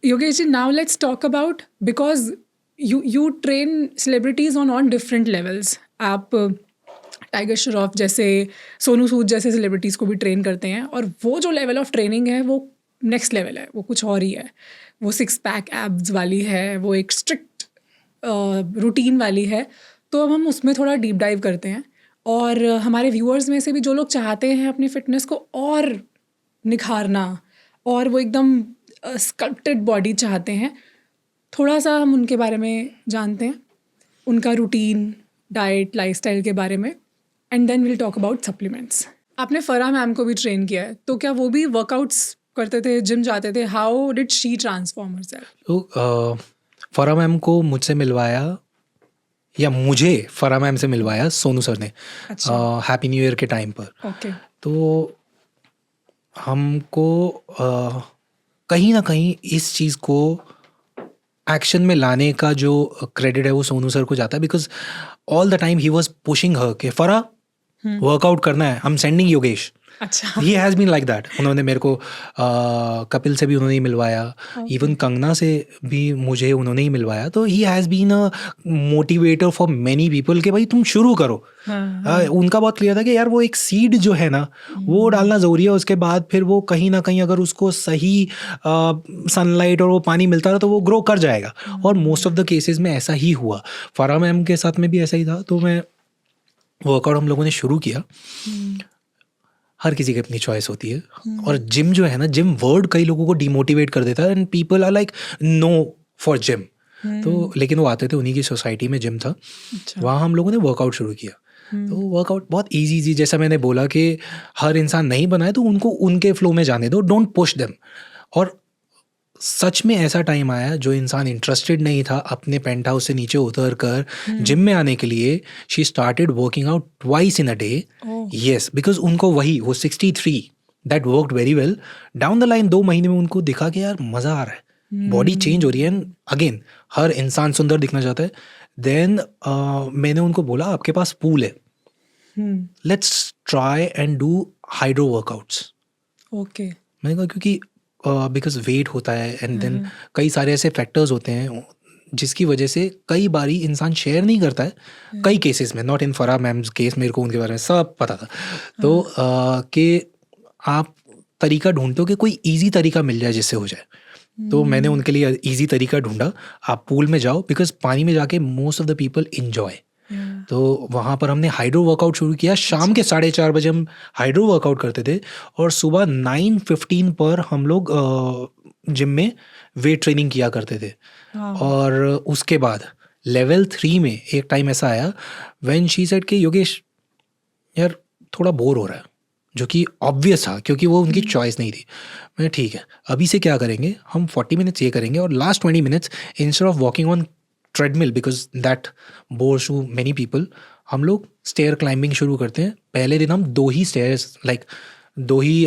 Yogesh ji, now let's talk about, because you train celebrities on different levels. आप tiger Shroff जैसे, सोनू सूद जैसे celebrities को भी ट्रेन करते हैं, और वो जो लेवल ऑफ ट्रेनिंग है वो नेक्स्ट लेवल है, वो कुछ और ही है. वो 6 पैक एब्स वाली है, वो एक स्ट्रिक्ट रूटीन वाली है. तो अब हम उसमें थोड़ा डीप डाइव करते हैं, और हमारे व्यूअर्स में से भी जो लोग चाहते हैं अपनी फिटनेस को और निखारना, और वो एकदम स्कल्प्टेड बॉडी चाहते हैं, थोड़ा सा हम उनके बारे में जानते हैं, उनका रूटीन, डाइट, लाइफस्टाइल के बारे में, and then will talk about supplements. आपने फराह मैम को भी ट्रेन किया है, तो क्या वो भी वर्कआउट्स करते थे, जिम जाते थे? How did she transform herself? तो फराह मैम को मुझसे मिलवाया, या मुझे फराह मैम से मिलवाया सोनू सर ने अच्छा. हैप्पी न्यू ईयर के टाइम पर. ओके. तो हमको कहीं ना कहीं इस चीज़ को एक्शन में लाने का जो क्रेडिट है वो सोनू सर को जाता है, because all the time he was pushing her के फराह वर्कआउट करना है, आई एम सेंडिंग योगेश. अच्छा. He has been like that. उन्होंने मेरे को कपिल से भी उन्होंने ही मिलवाया, इवन कंगना से भी मुझे उन्होंने ही मिलवाया. तो he has been a motivator for many people कि भाई तुम शुरू करो. उनका बहुत क्लियर था कि यार वो एक सीड जो है ना वो डालना ज़रूरी है. उसके बाद फिर वो कहीं ना कहीं अगर उसको सही सनलाइट और वो पानी मिलता रहा तो वो ग्रो कर जाएगा. और मोस्ट ऑफ द केसेस में ऐसा ही हुआ. फराह मैम के साथ में भी ऐसा ही था. तो मैं वर्कआउट हम लोगों ने शुरू किया. हर किसी की अपनी चॉइस होती है. और जिम जो है ना, जिम वर्ड कई लोगों को डिमोटिवेट कर देता है, and people are like no for gym. तो लेकिन वो आते थे, उन्हीं की सोसाइटी में जिम था. वहाँ हम लोगों ने वर्कआउट शुरू किया. तो वर्कआउट बहुत इजी, जैसा मैंने बोला कि हर इंसान नहीं बनाए तो उनको उनके फ्लो में जाने दो, डोंट पुश देम. और सच में ऐसा टाइम आया जो इंसान इंटरेस्टेड नहीं था अपने पेंट हाउस से नीचे उतर कर जिम में आने के लिए, she started working out twice in a day. Yes, because उनको वही वो 63 that worked very well. Down the line 2 महीने में उनको दिखा कि यार मज़ा आ रहा है, बॉडी चेंज हो रही है. एंड अगेन हर इंसान सुंदर दिखना चाहता है. देन मैंने उनको बोला आपके पास पूल है, let's try and do hydro workouts. Okay. मैंने कहा क्योंकि बिकॉज वेट होता है, एंड देन कई सारे ऐसे फैक्टर्स होते हैं जिसकी वजह से कई बारी इंसान शेयर नहीं करता है. कई केसेस में, not in Farah ma'am's case, मेरे को उनके बारे में सब पता था. तो कि आप तरीका ढूंढते हो कि कोई इजी तरीका मिल जाए जिससे हो जाए. तो मैंने उनके लिए इजी तरीका ढूंढा, आप पूल में जाओ, बिकॉज पानी में जाके most of the people enjoy. तो वहाँ पर हमने हाइड्रो वर्कआउट शुरू किया. शाम के 4:30 बजे हम हाइड्रो वर्कआउट करते थे, और सुबह 9:15 पर हम लोग जिम में वेट ट्रेनिंग किया करते थे. और उसके बाद लेवल 3 में एक टाइम ऐसा आया व्हेन शी सेड कि योगेश यार थोड़ा बोर हो रहा है, जो कि ऑब्वियस था क्योंकि वो उनकी चॉइस नहीं थी. मैं ठीक है, अभी से क्या करेंगे, हम 40 मिनट्स ये करेंगे, और last 20 minutes instead of walking on treadmill, because that bores too many people, हम लोग स्टेयर क्लाइंबिंग शुरू करते हैं. पहले दिन हम 2 ही स्टेयर्स, लाइक 2 ही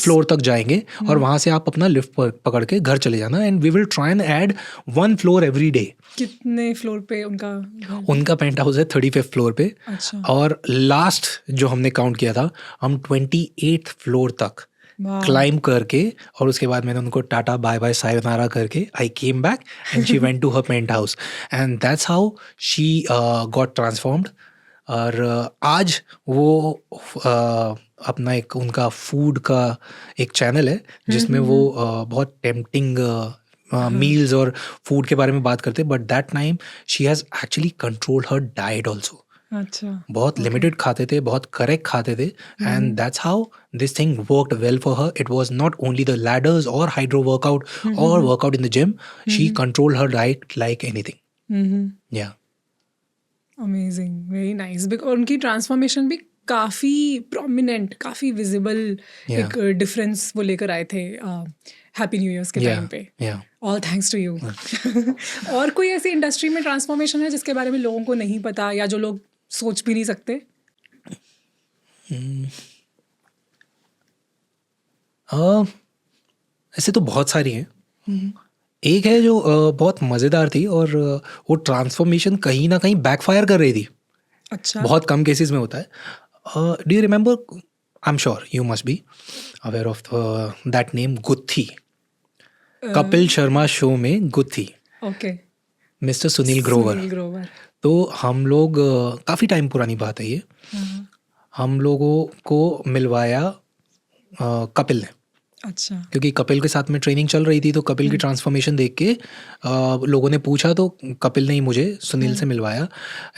फ्लोर तक जाएंगे, और वहाँ से आप अपना लिफ्ट पकड़ के घर चले जाना. And we will try and add 1 floor every day. कितने फ्लोर पे उनका पेंट हाउस है 35th फ्लोर पे. अच्छा. और लास्ट जो हमने काउंट किया था, हम 28th फ्लोर तक क्लाइंब करके, और उसके बाद मैंने उनको टाटा बाय बाय सायोनारा करके I came back and she went to her parent house. And that's how she got transformed. और आज वो अपना एक उनका फूड का एक चैनल है जिसमें वो बहुत टेम्पटिंग मील्स और फूड के बारे में बात करते हैं. But that time she has actually controlled her diet also. अच्छा. बहुत लिमिटेड खाते थे, बहुत करेक्ट खाते थे. And that's how this thing worked well for her. It was not only the ladders और हाइड्रो वर्कआउट और workout in the gym. She controlled her diet like anything. या अमेजिंग, वेरी नाइस. और उनकी transformation भी काफ़ी prominent, काफ़ी visible एक difference वो लेकर आए थे हैप्पी न्यू ईयर्स के टाइम पे. All thanks to you. और कोई ऐसी इंडस्ट्री में ट्रांसफॉर्मेशन है जिसके बारे में लोगों को नहीं पता, या जो लोग सोच भी नहीं सकते? ऐसे तो बहुत सारी हैं. एक है जो बहुत मज़ेदार थी, और वो ट्रांसफॉर्मेशन कहीं ना कहीं बैकफायर कर रही थी. अच्छा. बहुत कम केसेस में होता है. Do you remember, I am sure you must be aware of that name, गुत्थी. कपिल शर्मा शो में गुत्थी, ओके, मिस्टर सुनील ग्रोवर। सुनील ग्रोवर। तो हम लोग काफ़ी टाइम पुरानी बात है ये, हाँ, हम लोगों को मिलवाया कपिल ने, अच्छा, क्योंकि कपिल के साथ में ट्रेनिंग चल रही थी, तो कपिल की ट्रांसफॉर्मेशन देख के लोगों ने पूछा, तो कपिल ने ही मुझे सुनील से मिलवाया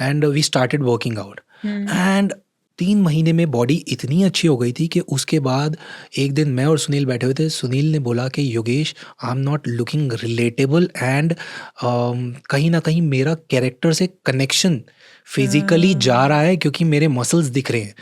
and we started working out. And 3 महीने में बॉडी इतनी अच्छी हो गई थी कि उसके बाद एक दिन मैं और सुनील बैठे हुए थे, सुनील ने बोला कि Yogesh, I am not looking relatable and कहीं ना कहीं मेरा कैरेक्टर से कनेक्शन फिजिकली जा रहा है क्योंकि मेरे मसल्स दिख रहे हैं,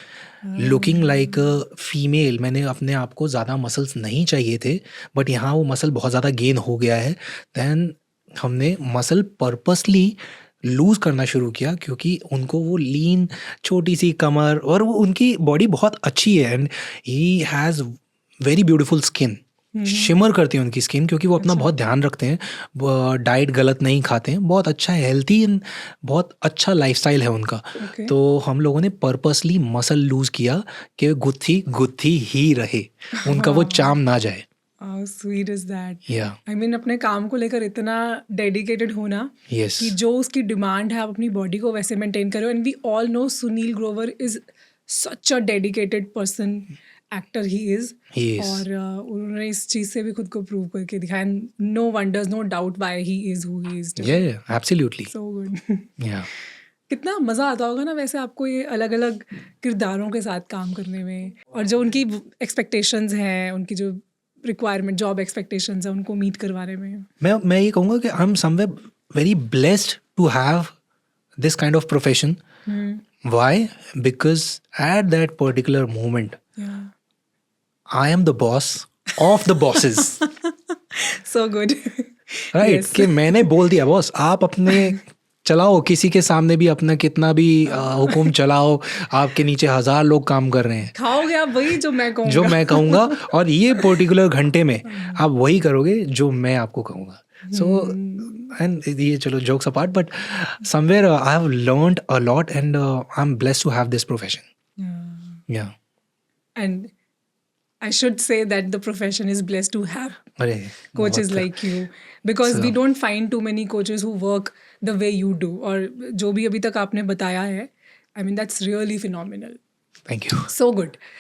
लुकिंग लाइक फीमेल। मैंने अपने आप को ज़्यादा मसल्स नहीं चाहिए थे, बट यहाँ वो मसल बहुत ज़्यादा गेन हो गया है। दैन हमने मसल पर्पसली लूज़ करना शुरू किया क्योंकि उनको वो लीन छोटी सी कमर और वो उनकी बॉडी बहुत अच्छी है and he has very beautiful skin, shimmer करती है उनकी स्किन क्योंकि वो अपना बहुत ध्यान रखते हैं, डाइट गलत नहीं खाते हैं, बहुत अच्छा हेल्थी एंड बहुत अच्छा लाइफस्टाइल है उनका। ओके। तो हम लोगों ने पर्पसली मसल लूज़ किया कि गुत्थी गुत्थी ही रहे, उनका वो चाम ना जाए। How sweet is that. या आई मीन अपने काम को लेकर इतना डेडिकेटेड होना यस कि जो उसकी डिमांड है आप अपनी बॉडी को वैसे मेंटेन करो। And we all know Sunil Grover is such a dedicated person, actor he is. He is और उन्होंने इस चीज़ से भी खुद को प्रूव करके दिखाया। No wonders, no doubt why he is who he is. Yeah absolutely so good. या कितना मज़ा आता होगा ना वैसे आपको ये अलग अलग किरदारों के साथ काम करने में, और जो उनकी एक्सपेक्टेशंस हैं, उनकी जो रिक्वायरमेंट, जॉब एक्सपेक्टेशंस हैं, उनको मीट करवाने में। मैं ये कहूँगा कि I am somewhere very blessed to have this kind of profession. Why? Because at that particular moment, Yeah. I am the boss of the bosses. So good. Right? Yes. कि मैंने बोल दिया बॉस, आप अपने चलाओ, किसी के सामने भी अपना कितना भी हुकुम चलाओ, आपके नीचे 1000 लोग काम कर रहे हैं, खाओगे आप वही जो मैं कहूँगा। जो मैं कहूँगा, और ये पर्टिकुलर घंटे में आप वही करोगे जो मैं आपको कहूँगा। So and ये चलो jokes apart, but somewhere I have learned a lot and I'm blessed to have this profession. Yeah. And I should say that the profession is blessed to have अरे coaches बहुत- like you, because we don't find too many coaches who work the way you do. और जो भी अभी तक आपने बताया है, I mean that's really phenomenal. Thank you. So good.